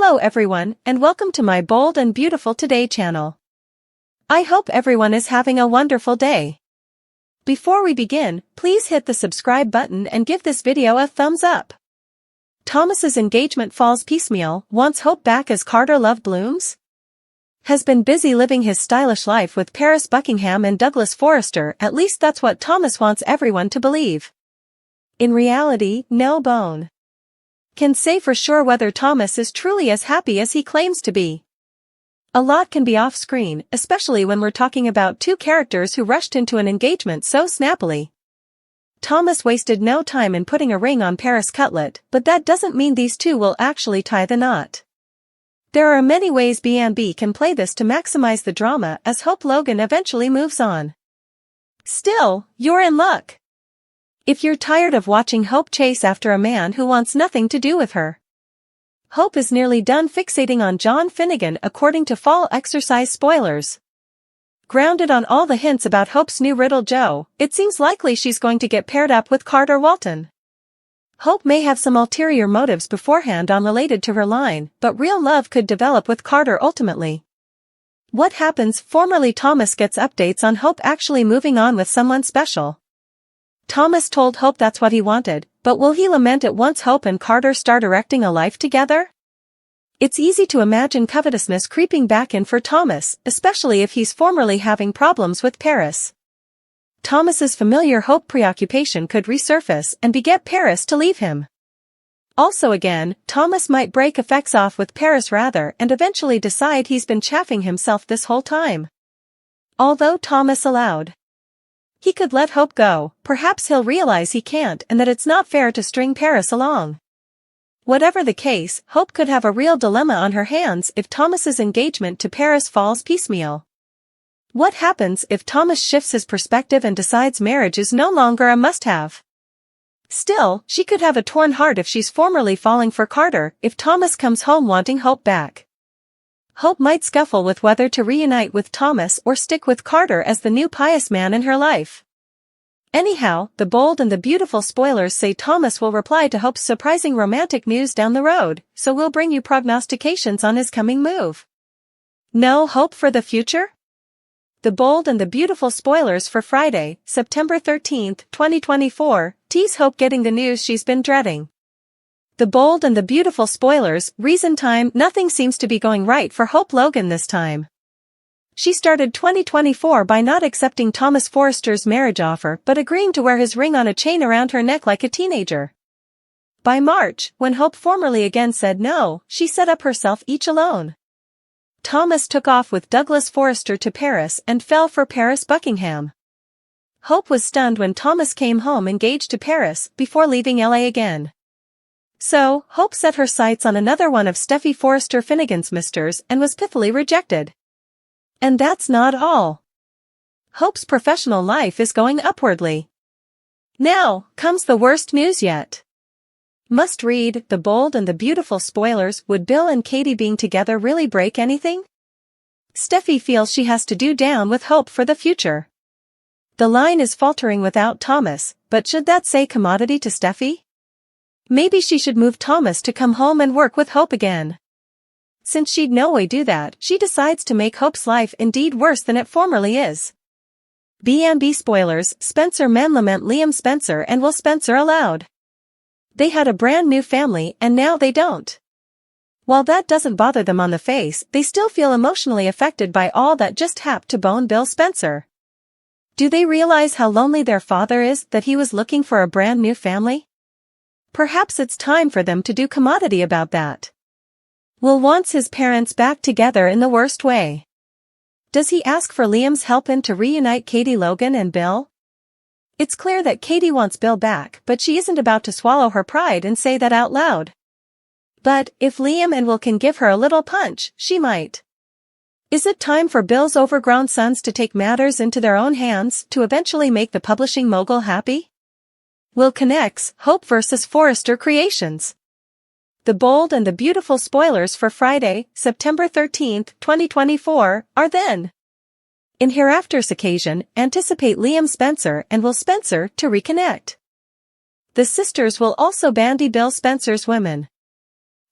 Hello everyone, and welcome to my Bold and Beautiful Today channel. I hope everyone is having a wonderful day. Before we begin, please hit the subscribe button and give this video a thumbs up. Thomas's engagement falls piecemeal. Wants Hope back as Carter love blooms? Has been busy living his stylish life with Paris Buckingham and Douglas Forrester. At least that's what Thomas wants everyone to believe. In reality, no bone can say for sure whether Thomas is truly as happy as he claims to be. A lot can be off-screen, especially when we're talking about two characters who rushed into an engagement so snappily. Thomas wasted no time in putting a ring on Paris Cutlet, but that doesn't mean these two will actually tie the knot. There are many ways B&B can play this to maximize the drama as Hope Logan eventually moves on. Still, you're in luck if you're tired of watching Hope chase after a man who wants nothing to do with her. Hope is nearly done fixating on John Finnegan according to fall exercise spoilers. Grounded on all the hints about Hope's new riddle Joe, it seems likely she's going to get paired up with Carter Walton. Hope may have some ulterior motives beforehand unrelated to her line, but real love could develop with Carter ultimately. What happens? Formerly Thomas gets updates on Hope actually moving on with someone special. Thomas told Hope that's what he wanted, but will he lament it once Hope and Carter start erecting a life together? It's easy to imagine covetousness creeping back in for Thomas, especially if he's formerly having problems with Paris. Thomas's familiar Hope preoccupation could resurface and beget Paris to leave him. Also again, Thomas might break effects off with Paris rather and eventually decide he's been chaffing himself this whole time. Although Thomas allowed he could let Hope go, perhaps he'll realize he can't and that it's not fair to string Paris along. Whatever the case, Hope could have a real dilemma on her hands if Thomas's engagement to Paris falls piecemeal. What happens if Thomas shifts his perspective and decides marriage is no longer a must-have? Still, she could have a torn heart if she's formerly falling for Carter, if Thomas comes home wanting Hope back. Hope might scuffle with whether to reunite with Thomas or stick with Carter as the new pious man in her life. Anyhow, the Bold and the Beautiful spoilers say Thomas will reply to Hope's surprising romantic news down the road, so we'll bring you prognostications on his coming move. No hope for the future? The Bold and the Beautiful spoilers for Friday, September 13, 2024, tease Hope getting the news she's been dreading. The Bold and the Beautiful spoilers, reason time. Nothing seems to be going right for Hope Logan this time. She started 2024 by not accepting Thomas Forrester's marriage offer but agreeing to wear his ring on a chain around her neck like a teenager. By March, when Hope formally again said no, she set up herself each alone. Thomas took off with Douglas Forrester to Paris and fell for Paris Buckingham. Hope was stunned when Thomas came home engaged to Paris before leaving LA again. So, Hope set her sights on another one of Steffi Forrester Finnegan's misters and was pithily rejected. And that's not all. Hope's professional life is going upwardly. Now comes the worst news yet. Must read The Bold and the Beautiful spoilers. Would Bill and Katie being together really break anything? Steffi feels she has to do down with Hope for the future. The line is faltering without Thomas, but should that say commodity to Steffi? Maybe she should move Thomas to come home and work with Hope again. Since she'd no way do that, she decides to make Hope's life indeed worse than it formerly is. B&B spoilers. Spencer men lament Liam Spencer and Will Spencer allowed. They had a brand new family and now they don't. While that doesn't bother them on the face, they still feel emotionally affected by all that just happened to Bone Bill Spencer. Do they realize how lonely their father is that he was looking for a brand new family? Perhaps it's time for them to do commodity about that. Will wants his parents back together in the worst way. Does he ask for Liam's help in to reunite Katie Logan and Bill? It's clear that Katie wants Bill back, but she isn't about to swallow her pride and say that out loud. But if Liam and Will can give her a little punch, she might. Is it time for Bill's overgrown sons to take matters into their own hands to eventually make the publishing mogul happy? Will connects Hope vs. Forrester creations. The Bold and the Beautiful spoilers for Friday, September 13, 2024, are then. In Hereafter's occasion, anticipate Liam Spencer and Will Spencer to reconnect. The sisters will also bandy Bill Spencer's women.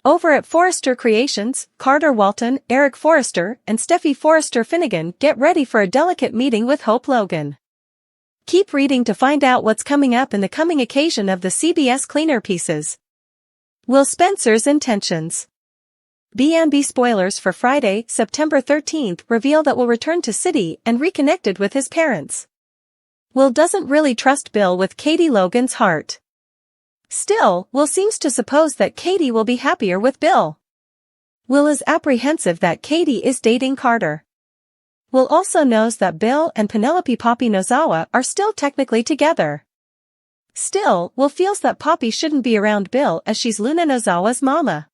Over at Forrester Creations, Carter Walton, Eric Forrester, and Steffi Forrester Finnegan get ready for a delicate meeting with Hope Logan. Keep reading to find out what's coming up in the coming occasion of the CBS Cleaner pieces. Will Spencer's intentions? B&B spoilers for Friday, September 13th reveal that Will returned to City and reconnected with his parents. Will doesn't really trust Bill with Katie Logan's heart. Still, Will seems to suppose that Katie will be happier with Bill. Will is apprehensive that Katie is dating Carter. Will also knows that Bill and Penelope Poppy Nozawa are still technically together. Still, Will feels that Poppy shouldn't be around Bill as she's Luna Nozawa's mama.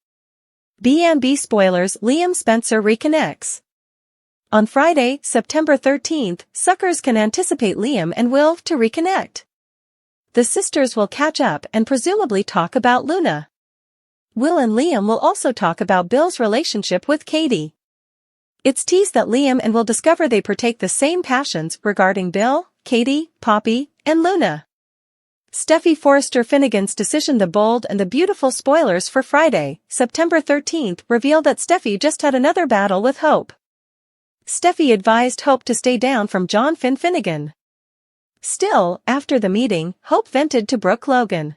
B&B spoilers: Liam Spencer reconnects. On Friday, September 13th, suckers can anticipate Liam and Will to reconnect. The sisters will catch up and presumably talk about Luna. Will and Liam will also talk about Bill's relationship with Katie. It's teased that Liam and Will discover they partake the same passions regarding Bill, Katie, Poppy, and Luna. Steffi Forrester Finnegan's decision. The bold and the beautiful spoilers for Friday, September 13th reveal that Steffi just had another battle with Hope. Steffi advised Hope to stay down from John Finnegan. Still, after the meeting, Hope vented to Brooke Logan.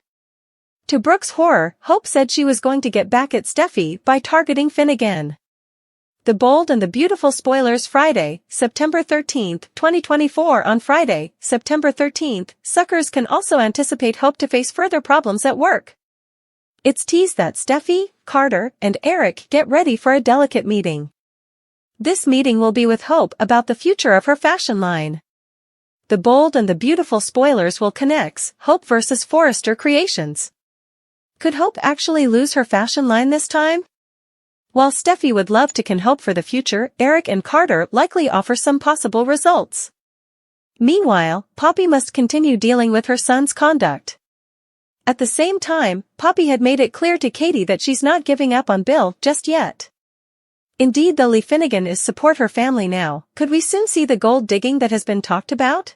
To Brooke's horror, Hope said she was going to get back at Steffi by targeting Finnegan. The bold and the beautiful spoilers Friday, September 13th, 2024. On Friday, September 13th, suckers can also anticipate Hope to face further problems at work. It's teased that Steffi, Carter, and Eric get ready for a delicate meeting. This meeting will be with Hope about the future of her fashion line. The bold and the beautiful spoilers will connect Hope versus Forrester Creations. Could Hope actually lose her fashion line this time? While Steffi would love to can hope for the future, Eric and Carter likely offer some possible results. Meanwhile, Poppy must continue dealing with her son's conduct. At the same time, Poppy had made it clear to Katie that she's not giving up on Bill just yet. Indeed, though Lee Finnegan is support her family now, could we soon see the gold digging that has been talked about?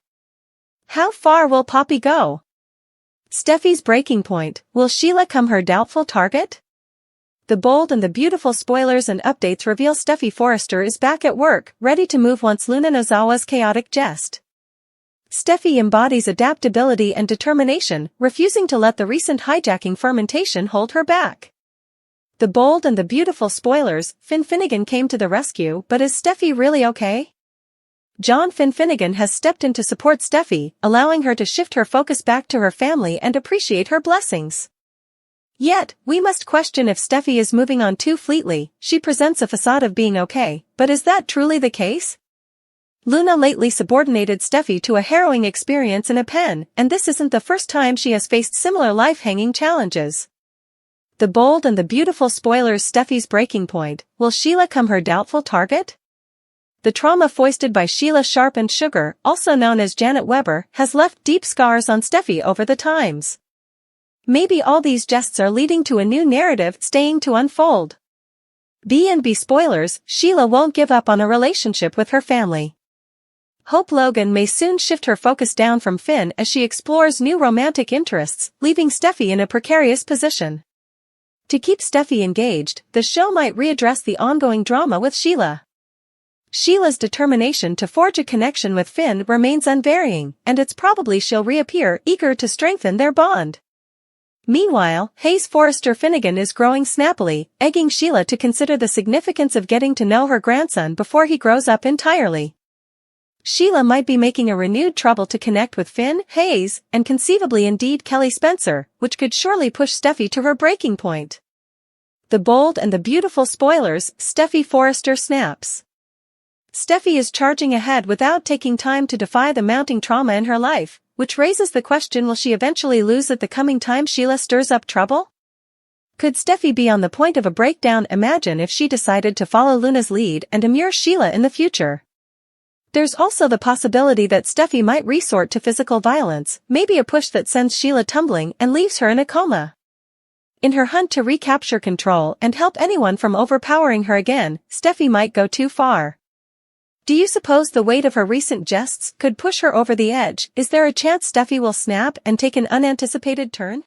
How far will Poppy go? Steffi's breaking point: will Sheila come her doubtful target? The bold and the beautiful spoilers and updates reveal Steffi Forrester is back at work, ready to move once Luna Nozawa's chaotic jest. Steffi embodies adaptability and determination, refusing to let the recent hijacking fermentation hold her back. The bold and the beautiful spoilers: Finnegan came to the rescue, but is Steffi really okay? John Finnegan has stepped in to support Steffi, allowing her to shift her focus back to her family and appreciate her blessings. Yet, we must question if Steffi is moving on too fleetly. She presents a facade of being okay, but is that truly the case? Luna lately subordinated Steffi to a harrowing experience in a pen, and this isn't the first time she has faced similar life-hanging challenges. The bold and the beautiful spoilers: Steffi's breaking point: will Sheila come her doubtful target? The trauma foisted by Sheila Sharp and Sugar, also known as Janet Weber, has left deep scars on Steffi over the times. Maybe all these jests are leading to a new narrative staying to unfold. B&B spoilers: Sheila won't give up on a relationship with her family. Hope Logan may soon shift her focus down from Finn as she explores new romantic interests, leaving Steffi in a precarious position. To keep Steffi engaged, the show might readdress the ongoing drama with Sheila. Sheila's determination to forge a connection with Finn remains unvarying, and it's probably she'll reappear, eager to strengthen their bond. Meanwhile, Hayes Forrester Finnegan is growing snappily, egging Sheila to consider the significance of getting to know her grandson before he grows up entirely. Sheila might be making a renewed trouble to connect with Finn, Hayes, and conceivably indeed Kelly Spencer, which could surely push Steffi to her breaking point. The bold and the beautiful spoilers: Steffi Forrester snaps. Steffi is charging ahead without taking time to defy the mounting trauma in her life, which raises the question: will she eventually lose at the coming time Sheila stirs up trouble? Could Steffi be on the point of a breakdown? Imagine if she decided to follow Luna's lead and immure Sheila in the future. There's also the possibility that Steffi might resort to physical violence, maybe a push that sends Sheila tumbling and leaves her in a coma. In her hunt to recapture control and help anyone from overpowering her again, Steffi might go too far. Do you suppose the weight of her recent jests could push her over the edge? Is there a chance Steffi will snap and take an unanticipated turn?